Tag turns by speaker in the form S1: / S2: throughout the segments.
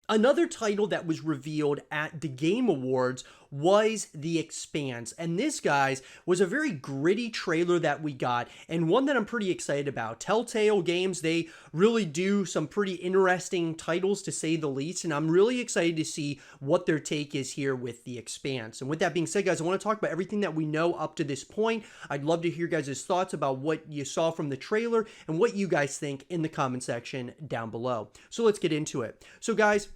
S1: Another title that was revealed at the Game Awards was The Expanse. And this, guys, was a very gritty trailer that we got, and one that I'm pretty excited about. Telltale Games, they really do some pretty interesting titles, to say the least, and I'm really excited to see what their take is here with The Expanse. And with that being said, guys, I want to talk about everything that we know up to this point. I'd love to hear guys' thoughts about what you saw from the trailer and what you guys think in the comment section down below. So let's get into it. So, guys,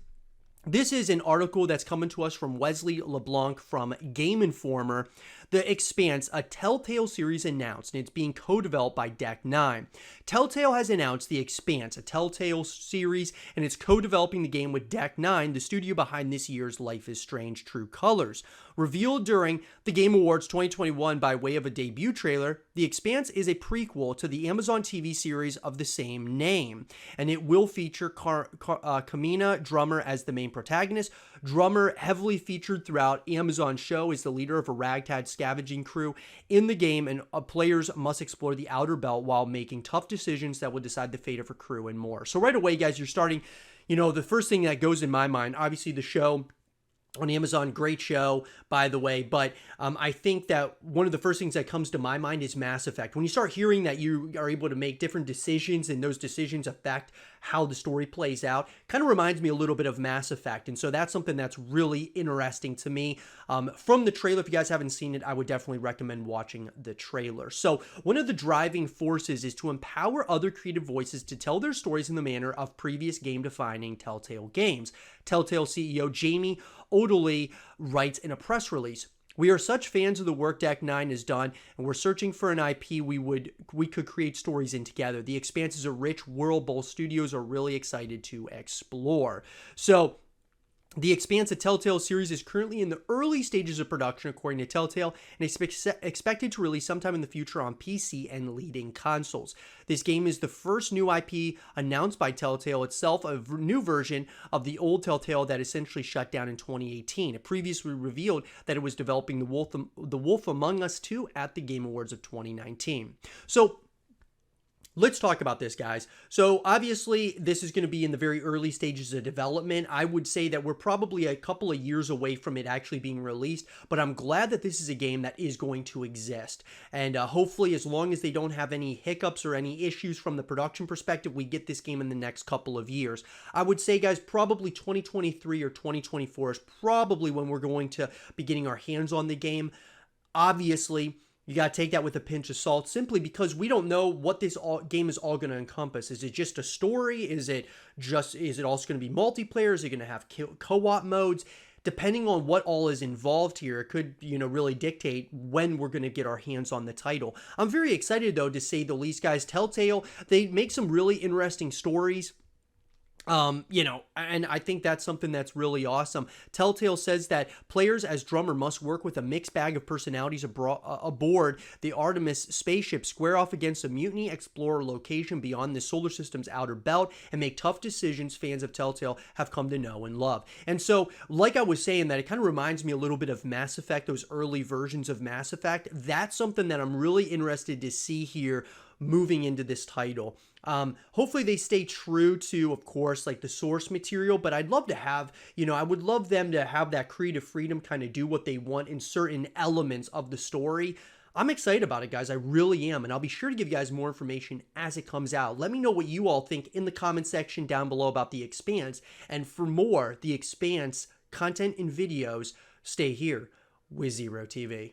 S1: this is an article that's coming to us from Wesley LeBlanc from Game Informer. The Expanse, a Telltale series announced, and it's being co-developed by Deck 9. Telltale has announced The Expanse, a Telltale series, and it's co-developing the game with Deck 9, the studio behind this year's Life is Strange True Colors. Revealed during the Game Awards 2021 by way of a debut trailer, The Expanse is a prequel to the Amazon TV series of the same name, and it will feature Kamina Drummer as the main protagonist. Drummer, heavily featured throughout Amazon's show, is the leader of a ragtag scavenging crew in the game, and players must explore the outer belt while making tough decisions that will decide the fate of her crew and more. So right away, guys, you're starting, the first thing that goes in my mind, obviously the show on Amazon, great show, by the way, but I think that one of the first things that comes to my mind is Mass Effect. When you start hearing that you are able to make different decisions and those decisions affect how the story plays out, kind of reminds me a little bit of Mass Effect, and so that's something that's really interesting to me. From the trailer, if you guys haven't seen it, I would definitely recommend watching the trailer. So one of the driving forces is to empower other creative voices to tell their stories in the manner of previous game-defining Telltale games. Telltale CEO Jamie Odely writes in a press release, "We are such fans of the work Deck 9 has done, and we're searching for an IP we could create stories in together. The Expanse is a rich world both studios are really excited to explore." So The Expanse, a Telltale series, is currently in the early stages of production, according to Telltale, and expected to release sometime in the future on PC and leading consoles. This game is the first new IP announced by Telltale itself, a new version of the old Telltale that essentially shut down in 2018. It previously revealed that it was developing The Wolf Among Us 2 at the Game Awards of 2019. So, let's talk about this, guys. So obviously, this is going to be in the very early stages of development. I would say that we're probably a couple of years away from it actually being released, but I'm glad that this is a game that is going to exist. And hopefully, as long as they don't have any hiccups or any issues from the production perspective, we get this game in the next couple of years. I would say, guys, probably 2023 or 2024 is probably when we're going to be getting our hands on the game. Obviously, you got to take that with a pinch of salt, simply because we don't know what this game is all going to encompass. Is it just a story? Is it also going to be multiplayer? Is it going to have co-op modes? Depending on what all is involved here, it could, really dictate when we're going to get our hands on the title. I'm very excited, though, to say the least, guys. Telltale, they make some really interesting stories. And I think that's something that's really awesome. Telltale says that players as Drummer must work with a mixed bag of personalities aboard the Artemis spaceship, square off against a mutiny, explore a location beyond the solar system's outer belt, and make tough decisions fans of Telltale have come to know and love. And so, like I was saying, that it kind of reminds me a little bit of Mass Effect, those early versions of Mass Effect. That's something that I'm really interested to see here moving into this title. Hopefully they stay true to, of course, like the source material, but I'd love to have, I would love them to have that creative freedom, kind of do what they want in certain elements of the story. I'm excited about it, guys. I really am, and I'll be sure to give you guys more information as it comes out. Let me know what you all think in the comment section down below about The Expanse, and for more The Expanse content and videos, stay here with Zero TV.